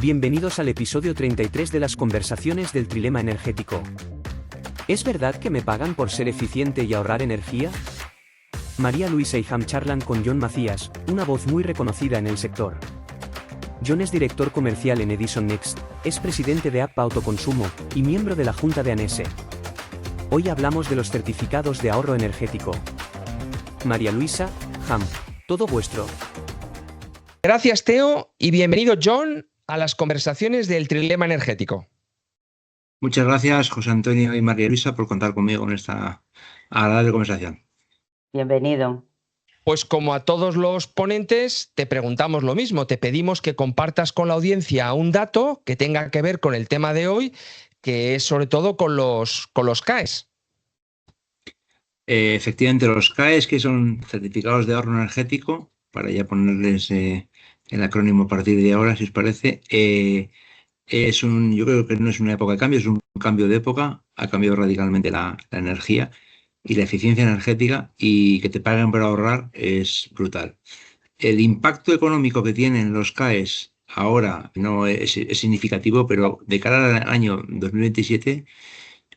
Bienvenidos al episodio 33 de las conversaciones del trilema energético. ¿Es verdad que me pagan por ser eficiente y ahorrar energía? María Luisa y Ham charlan con John Macías, una voz muy reconocida en el sector. John es director comercial en Edison Next, es presidente de APA Autoconsumo y miembro de la Junta de ANESE. Hoy hablamos de los certificados de ahorro energético. María Luisa, Ham, todo vuestro. Gracias, Teo, y bienvenido, John, a las conversaciones del trilema energético. Muchas gracias, José Antonio y María Luisa, por contar conmigo en esta agradable conversación. Bienvenido. Pues como a todos los ponentes, te preguntamos lo mismo. Te pedimos que compartas con la audiencia un dato que tenga que ver con el tema de hoy, que es sobre todo con los CAEs. Efectivamente, los CAEs, que son certificados de ahorro energético, para ya ponerles el acrónimo a partir de ahora, si os parece, yo creo que no es una época de cambio, es un cambio de época. Ha cambiado radicalmente la energía y la eficiencia energética, y que te paguen por ahorrar es brutal. El impacto económico que tienen los CAEs ahora no es significativo, pero de cara al año 2027,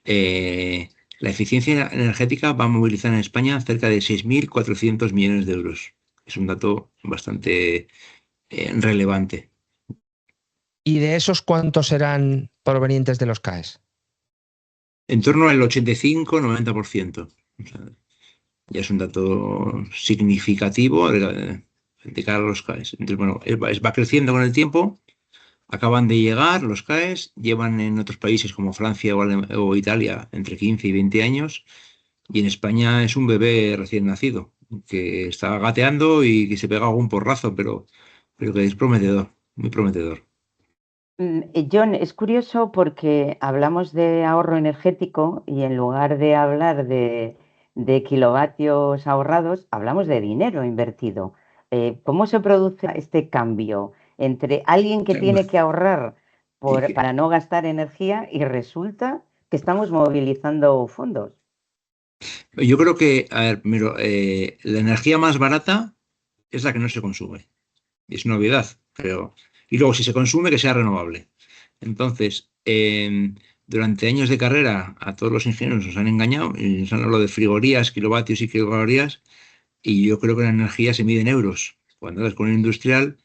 la eficiencia energética va a movilizar en España cerca de 6.400 millones de euros. Es un dato bastante relevante. ¿Y de esos cuántos serán provenientes de los CAEs? En torno al 85-90%. O sea, ya es un dato significativo de cara a los CAEs. Entonces, bueno, va creciendo con el tiempo. Acaban de llegar los CAEs, llevan en otros países como Francia o Italia entre 15 y 20 años, y en España es un bebé recién nacido, que está gateando y que se pega algún porrazo, pero que es prometedor, muy prometedor. John, es curioso porque hablamos de ahorro energético y en lugar de hablar de kilovatios ahorrados, hablamos de dinero invertido. ¿Cómo se produce este cambio entre alguien que tiene que ahorrar para no gastar energía y resulta que estamos movilizando fondos? Yo creo que, a ver, primero, la energía más barata es la que no se consume. Es una obviedad, pero... Y luego, si se consume, que sea renovable. Entonces, durante años de carrera, a todos los ingenieros nos han engañado y nos han hablado de frigorías, kilovatios y kilocalorías, y yo creo que la energía se mide en euros. Cuando vas con un industrial,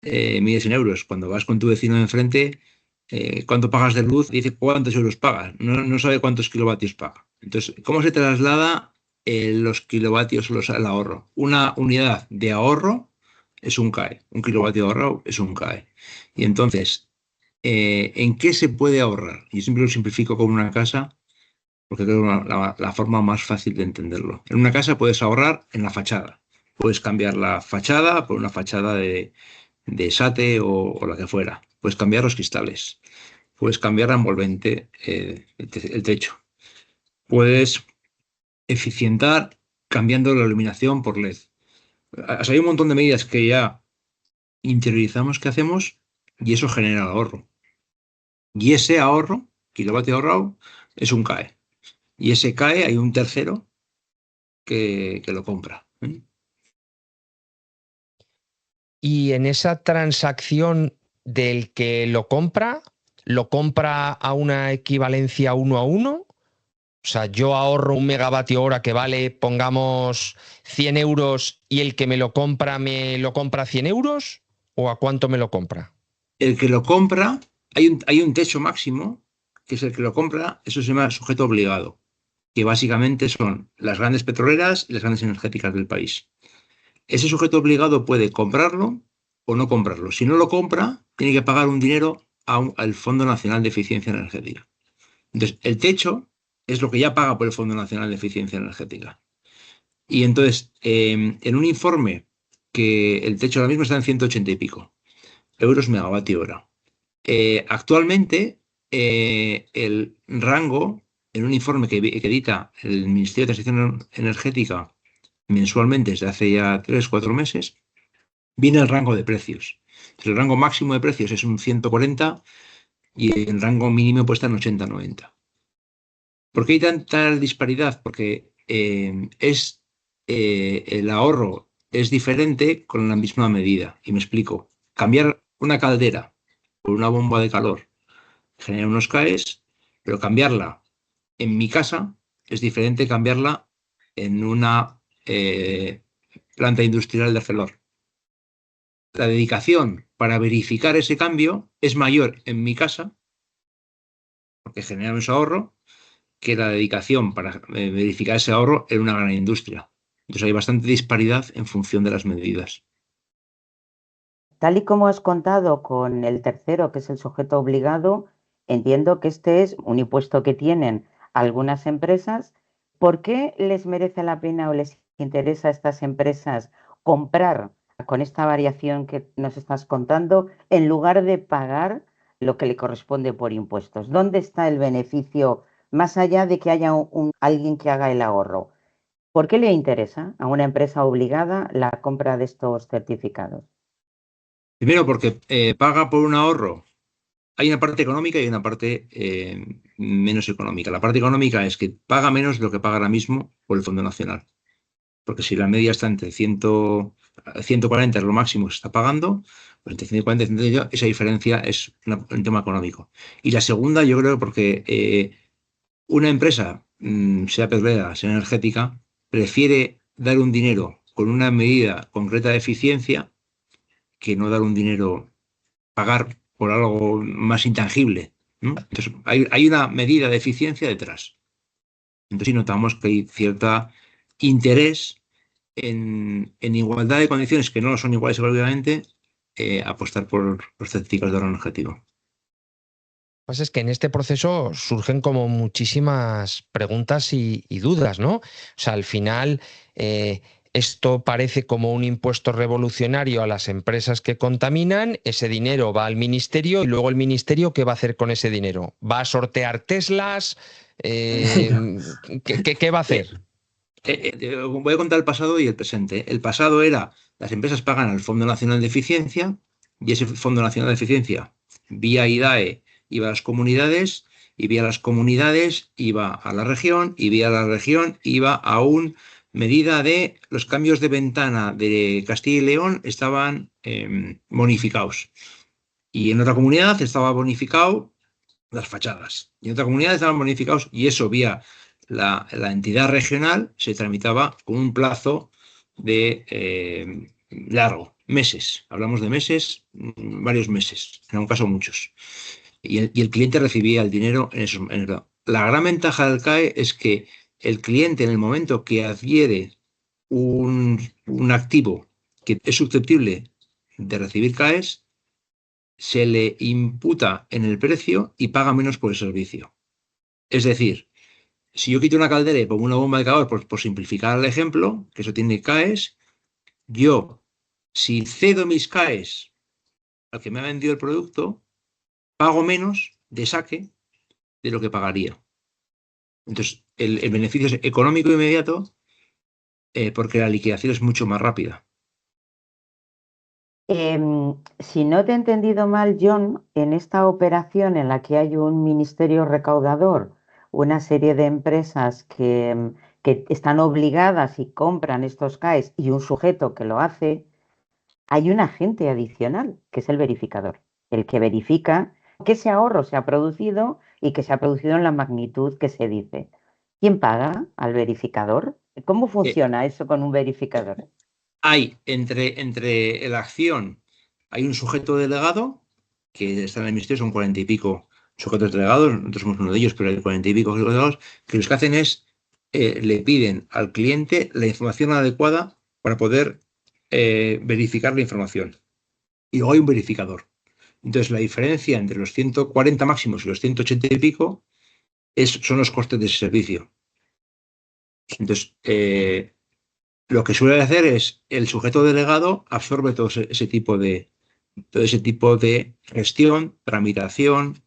mides en euros. Cuando vas con tu vecino de enfrente, ¿cuánto pagas de luz? Dice cuántos euros pagas. No sabe cuántos kilovatios paga. Entonces, ¿cómo se traslada los kilovatios al ahorro? Una unidad de ahorro es un CAE. Un kilovatio ahorrado es un CAE. Y entonces, ¿en qué se puede ahorrar? Yo siempre lo simplifico con una casa, porque creo que es la forma más fácil de entenderlo. En una casa puedes ahorrar en la fachada. Puedes cambiar la fachada por una fachada de SATE o la que fuera. Puedes cambiar los cristales. Puedes cambiar la envolvente, el techo. Puedes eficientar cambiando la iluminación por LED. O sea, hay un montón de medidas que ya interiorizamos que hacemos, y eso genera ahorro. Y ese ahorro, kilovatio ahorrado, es un CAE. Y ese CAE hay un tercero que lo compra. Y en esa transacción del que lo compra a una equivalencia 1 a 1. O sea, yo ahorro un megavatio hora que vale, pongamos, 100 euros, y el que me lo compra a 100 euros, ¿o a cuánto me lo compra? El que lo compra, hay un techo máximo, que es el que lo compra, eso se llama sujeto obligado, que básicamente son las grandes petroleras y las grandes energéticas del país. Ese sujeto obligado puede comprarlo o no comprarlo. Si no lo compra, tiene que pagar un dinero al Fondo Nacional de Eficiencia Energética. Entonces, el techo es lo que ya paga por el Fondo Nacional de Eficiencia Energética. Y entonces, en un informe, que el techo ahora mismo está en 180 y pico euros megavatio hora. Actualmente, el rango, en un informe que edita el Ministerio de Transición Energética mensualmente desde hace ya 3-4 meses, viene el rango de precios. Entonces, el rango máximo de precios es un 140 y el rango mínimo puede estar en 80-90. ¿Por qué hay tanta disparidad? Porque el ahorro es diferente con la misma medida. Y me explico. Cambiar una caldera por una bomba de calor genera unos CAEs, pero cambiarla en mi casa es diferente cambiarla en una planta industrial de Arcelor. La dedicación para verificar ese cambio es mayor en mi casa, porque genera un ahorro, que la dedicación para verificar ese ahorro en una gran industria. Entonces hay bastante disparidad en función de las medidas. Tal y como has contado con el tercero, que es el sujeto obligado, entiendo que este es un impuesto que tienen algunas empresas. ¿Por qué les merece la pena o les interesa a estas empresas comprar con esta variación que nos estás contando en lugar de pagar lo que le corresponde por impuestos? ¿Dónde está el beneficio más allá de que haya alguien que haga el ahorro? ¿Por qué le interesa a una empresa obligada la compra de estos certificados? Primero, porque paga por un ahorro. Hay una parte económica y una parte menos económica. La parte económica es que paga menos de lo que paga ahora mismo por el Fondo Nacional. Porque si la media está entre 140 es lo máximo que se está pagando, pues entre 140 y 130, esa diferencia es un tema económico. Y la segunda, yo creo, porque una empresa, sea petrolera, sea energética, prefiere dar un dinero con una medida concreta de eficiencia que no dar un dinero, pagar por algo más intangible, ¿no? Entonces, hay una medida de eficiencia detrás. Entonces, sí notamos que hay cierto interés en igualdad de condiciones que no son iguales obviamente, apostar por los certificados de ahorro energético. Lo que pasa es que en este proceso surgen como muchísimas preguntas y dudas, ¿no? O sea, al final esto parece como un impuesto revolucionario a las empresas que contaminan, ese dinero va al ministerio y luego el ministerio, ¿qué va a hacer con ese dinero? ¿Va a sortear Teslas? ¿Qué va a hacer? Voy a contar el pasado y el presente. El pasado era, las empresas pagan al Fondo Nacional de Eficiencia y ese Fondo Nacional de Eficiencia, vía IDAE, iba a las comunidades y vía las comunidades iba a la región y vía la región iba a una medida de los cambios de ventana de Castilla y León estaban bonificados. Y en otra comunidad estaba bonificado las fachadas. Y en otra comunidad estaban bonificados y eso vía la entidad regional se tramitaba con un plazo de largo, meses. Hablamos de meses, varios meses, en algún caso muchos. Y el cliente recibía el dinero en esos. La gran ventaja del CAE es que el cliente, en el momento que adquiere un activo que es susceptible de recibir CAEs, se le imputa en el precio y paga menos por el servicio. Es decir, si yo quito una caldera y pongo una bomba de calor, por simplificar el ejemplo, que eso tiene CAEs, yo, si cedo mis CAEs al que me ha vendido el producto, pago menos de saque de lo que pagaría. Entonces, el beneficio es económico inmediato, porque la liquidación es mucho más rápida. Si no te he entendido mal, John, en esta operación en la que hay un ministerio recaudador, una serie de empresas que están obligadas y compran estos CAEs y un sujeto que lo hace, hay un agente adicional, que es el verificador, el que verifica que ese ahorro se ha producido y que se ha producido en la magnitud que se dice. ¿Quién paga al verificador? ¿Cómo funciona eso con un verificador? Hay entre la acción, hay un sujeto delegado que está en el ministerio, son 40 y pico sujetos delegados, nosotros somos uno de ellos, pero hay 40 y pico delegados, que lo que hacen es, le piden al cliente la información adecuada para poder verificar la información. Y luego hay un verificador. Entonces, la diferencia entre los 140 máximos y los 180 y pico son los costes de ese servicio. Entonces, lo que suele hacer es el sujeto delegado absorbe todo ese tipo de gestión, tramitación,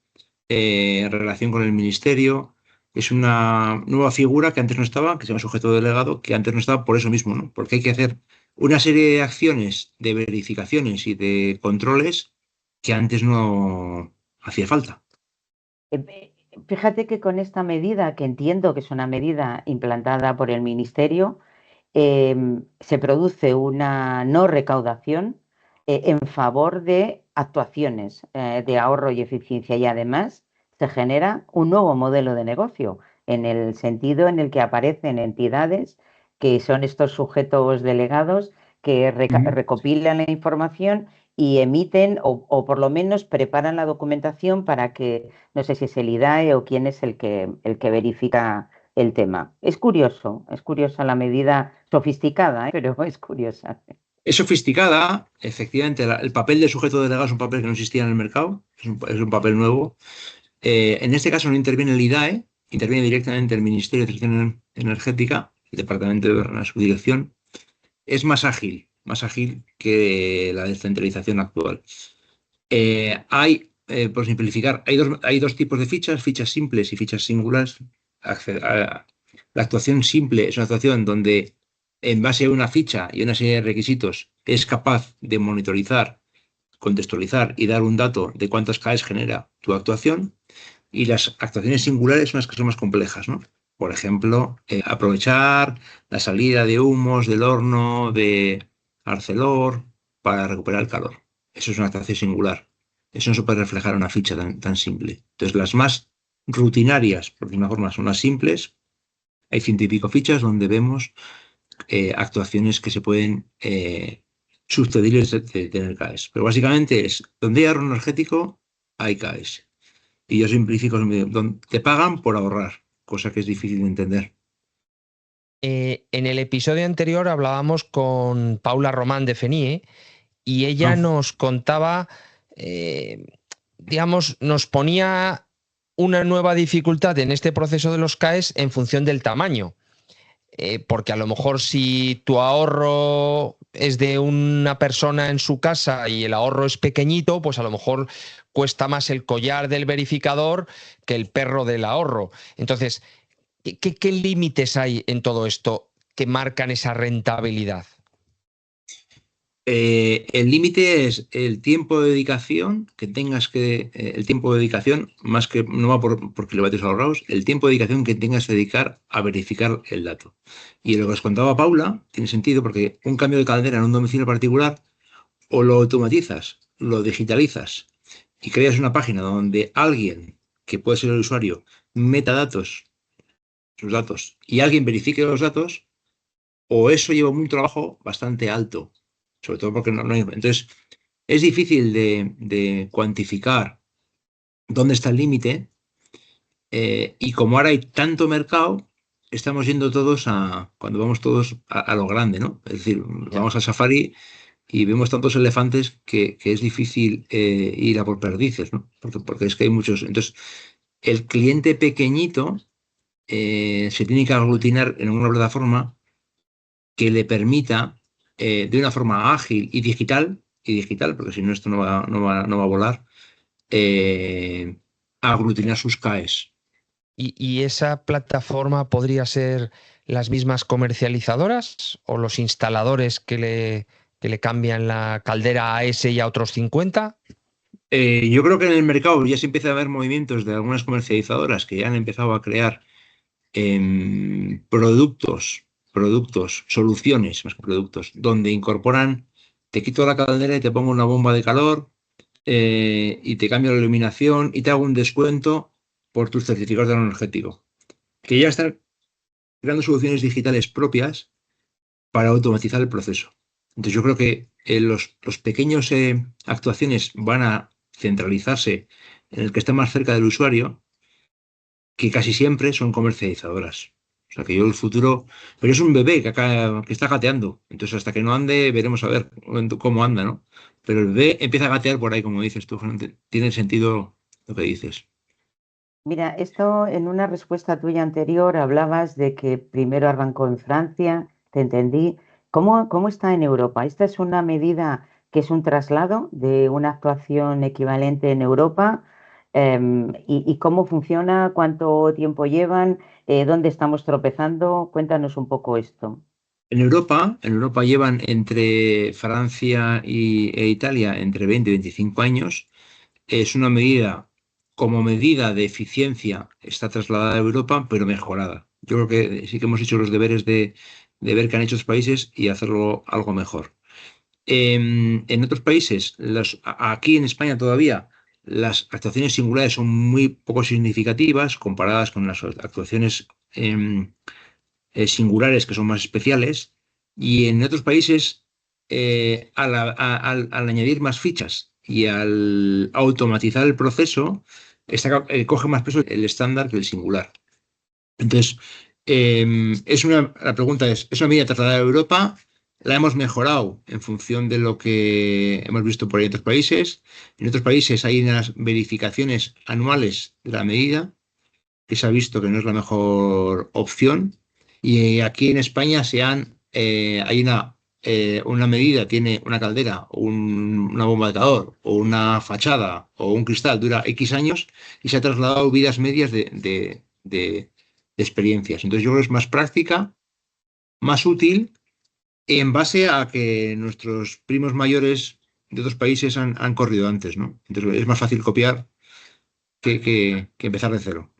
relación con el ministerio. Es una nueva figura que antes no estaba, que se llama sujeto delegado, que antes no estaba por eso mismo, ¿no? Porque hay que hacer una serie de acciones, de verificaciones y de controles que antes no hacía falta. Fíjate que con esta medida, que entiendo que es una medida implantada por el Ministerio, se produce una no recaudación en favor de actuaciones de ahorro y eficiencia, y además se genera un nuevo modelo de negocio en el sentido en el que aparecen entidades que son estos sujetos delegados que recopilan la información y emiten o por lo menos preparan la documentación para que, no sé si es el IDAE o quién es el que verifica el tema. Es curiosa la medida sofisticada, pero es curiosa. Es sofisticada, efectivamente, el papel de sujeto delegado es un papel que no existía en el mercado, es un papel nuevo. En este caso no interviene el IDAE, interviene directamente el Ministerio de Transición Energética, el Departamento de la Subdirección. Es más ágil que la descentralización actual. Por simplificar, hay dos tipos de fichas simples y fichas singulares. La actuación simple es una actuación donde, en base a una ficha y una serie de requisitos, es capaz de monitorizar, contextualizar y dar un dato de cuántas CAEs genera tu actuación. Y las actuaciones singulares son las que son más complejas, ¿no? Por ejemplo, aprovechar la salida de humos del horno de Arcelor para recuperar el calor. Eso es una actuación singular. Eso no se puede reflejar en una ficha tan simple. Entonces, las más rutinarias, por decir una forma, son las simples. Hay 100 y pico fichas donde vemos actuaciones que se pueden susceptibles de tener CAEs. Pero básicamente es, donde hay ahorro energético, hay CAEs. Y yo simplifico, te pagan por ahorrar, cosa que es difícil de entender. En el episodio anterior hablábamos con Paula Román de FENIE y ella nos contaba, digamos, nos ponía una nueva dificultad en este proceso de los CAEs en función del tamaño. Porque a lo mejor si tu ahorro es de una persona en su casa y el ahorro es pequeñito, pues a lo mejor cuesta más el collar del verificador que el perro del ahorro. Entonces, ¿qué límites hay en todo esto que marcan esa rentabilidad? El límite es el tiempo de dedicación que tengas el tiempo de dedicación, más que no va por kilovatios ahorrados, el tiempo de dedicación que tengas que dedicar a verificar el dato. Y lo que os contaba Paula tiene sentido porque un cambio de caldera en un domicilio particular o lo automatizas, lo digitalizas y creas una página donde alguien, que puede ser el usuario, meta sus datos, y alguien verifique los datos, o eso lleva un trabajo bastante alto. Sobre todo porque no hay. Entonces, es difícil de cuantificar dónde está el límite. Y como ahora hay tanto mercado, estamos yendo todos cuando vamos todos a lo grande, ¿no? Es decir, vamos al safari y vemos tantos elefantes que es difícil ir a por perdices, ¿no? Porque es que hay muchos. Entonces, el cliente pequeñito se tiene que aglutinar en una plataforma que le permita de una forma ágil y digital, porque si no esto no va a volar, aglutinar sus CAEs. ¿Y esa plataforma podría ser las mismas comercializadoras o los instaladores que le cambian la caldera a ese y a otros 50? Yo creo que en el mercado ya se empieza a ver movimientos de algunas comercializadoras que ya han empezado a crear productos, soluciones, más que productos, donde incorporan, te quito la caldera y te pongo una bomba de calor y te cambio la iluminación y te hago un descuento por tus certificados de ahorro energético. Que ya están creando soluciones digitales propias para automatizar el proceso. Entonces yo creo que los pequeños actuaciones van a centralizarse en el que esté más cerca del usuario, que casi siempre son comercializadoras. O sea que yo el futuro, pero es un bebé que está gateando, entonces hasta que no ande veremos a ver cómo anda, ¿no? Pero el bebé empieza a gatear por ahí, como dices tú, tiene sentido lo que dices. Mira, esto en una respuesta tuya anterior hablabas de que primero arrancó en Francia, te entendí. ¿Cómo está en Europa? ¿Esta es una medida que es un traslado de una actuación equivalente en Europa? ¿Y cómo funciona? ¿Cuánto tiempo llevan? ¿Dónde estamos tropezando? Cuéntanos un poco esto. En Europa llevan entre Francia e Italia entre 20 y 25 años. Es una medida, como medida de eficiencia, está trasladada a Europa, pero mejorada. Yo creo que sí que hemos hecho los deberes de ver qué han hecho los países y hacerlo algo mejor. En otros países, aquí en España todavía, las actuaciones singulares son muy poco significativas comparadas con las actuaciones singulares que son más especiales. Y en otros países, al añadir más fichas y al automatizar el proceso, coge más peso el estándar que el singular. Entonces, la pregunta es una medida tratada en Europa, la hemos mejorado en función de lo que hemos visto por ahí en otros países. En otros países hay unas verificaciones anuales de la medida que se ha visto que no es la mejor opción. Y aquí en España hay una medida, tiene una caldera, una bomba de calor, o una fachada, o un cristal, dura X años y se ha trasladado vidas medias de experiencias. Entonces yo creo que es más práctica, más útil, en base a que nuestros primos mayores de otros países han corrido antes, ¿no? Entonces es más fácil copiar que empezar de cero.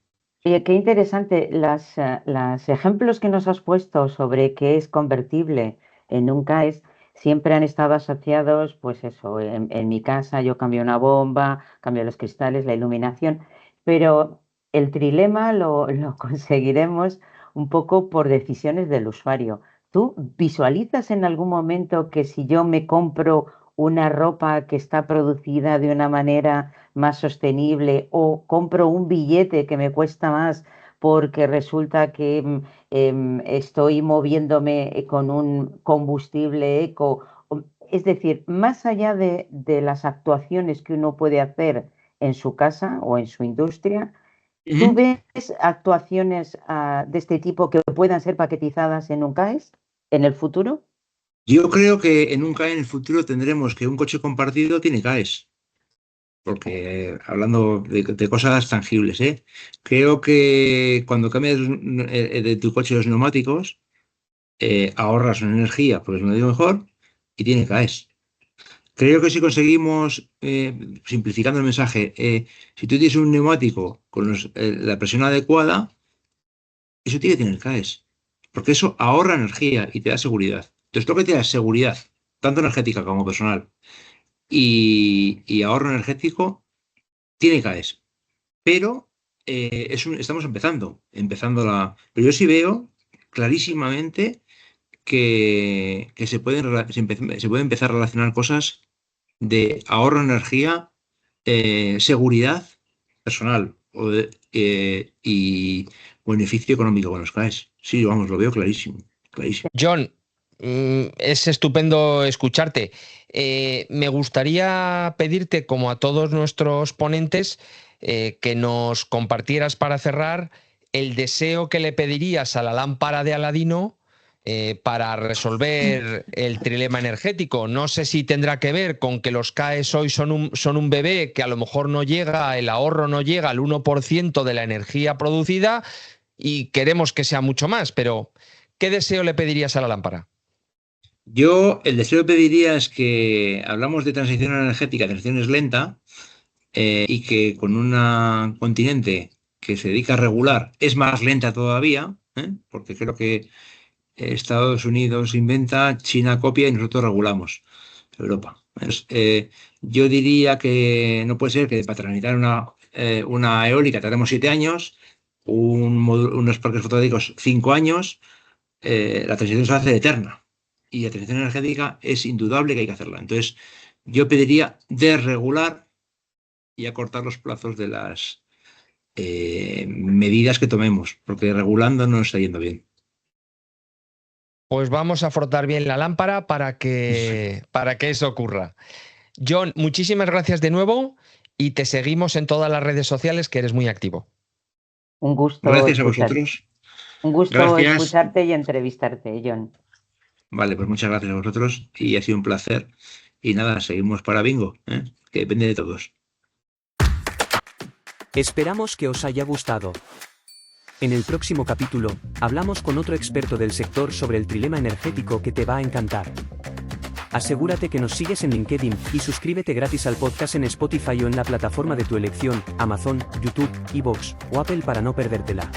Oye, qué interesante. Los ejemplos que nos has puesto sobre qué es convertible en un CAES siempre han estado asociados, pues eso, en mi casa yo cambio una bomba, cambio los cristales, la iluminación, pero el trilema lo conseguiremos un poco por decisiones del usuario. ¿Tú visualizas en algún momento que si yo me compro una ropa que está producida de una manera más sostenible o compro un billete que me cuesta más porque resulta que estoy moviéndome con un combustible eco? Es decir, más allá de las actuaciones que uno puede hacer en su casa o en su industria, ¿tú ves actuaciones de este tipo que puedan ser paquetizadas en un CAES en el futuro? Yo creo que en un CAE en el futuro tendremos que un coche compartido tiene CAES. Porque hablando de cosas tangibles, creo que cuando cambias de tu coche los neumáticos, ahorras una energía porque es un medio mejor y tiene CAES. Creo que si conseguimos, simplificando el mensaje, si tú tienes un neumático con la presión adecuada, eso tiene que tener CAES, porque eso ahorra energía y te da seguridad. Entonces, lo que te da es seguridad, tanto energética como personal, y ahorro energético, tiene CAES. Pero estamos empezando pero yo sí veo clarísimamente que se pueden empezar a relacionar cosas de ahorro de energía, seguridad personal y beneficio económico con los CAES. Sí, vamos, lo veo clarísimo. John, es estupendo escucharte. Me gustaría pedirte, como a todos nuestros ponentes, que nos compartieras para cerrar el deseo que le pedirías a la lámpara de Aladino para resolver el trilema energético. No sé si tendrá que ver con que los CAES hoy son un bebé que a lo mejor no llega, el ahorro no llega al 1% de la energía producida y queremos que sea mucho más, pero ¿qué deseo le pedirías a la lámpara? Yo el deseo que pediría es que hablamos de transición energética, transición es lenta, y que con un continente que se dedica a regular es más lenta todavía, porque creo que Estados Unidos inventa, China copia y nosotros regulamos, Europa. Yo diría que no puede ser que para tramitar una eólica tardemos 7 años, unos parques fotovoltaicos 5 años, la transición se hace eterna. Y la transición energética es indudable que hay que hacerla. Entonces, yo pediría desregular y acortar los plazos de las medidas que tomemos, porque regulando no nos está yendo bien. Pues vamos a frotar bien la lámpara para que eso ocurra. John, muchísimas gracias de nuevo y te seguimos en todas las redes sociales, que eres muy activo. Un gusto. Gracias a vosotros. Un gusto escucharte y entrevistarte, John. Vale, pues muchas gracias a vosotros y ha sido un placer. Y nada, seguimos para bingo, que depende de todos. Esperamos que os haya gustado. En el próximo capítulo, hablamos con otro experto del sector sobre el trilema energético que te va a encantar. Asegúrate que nos sigues en LinkedIn y suscríbete gratis al podcast en Spotify o en la plataforma de tu elección, Amazon, YouTube, iVoox o Apple para no perdértela.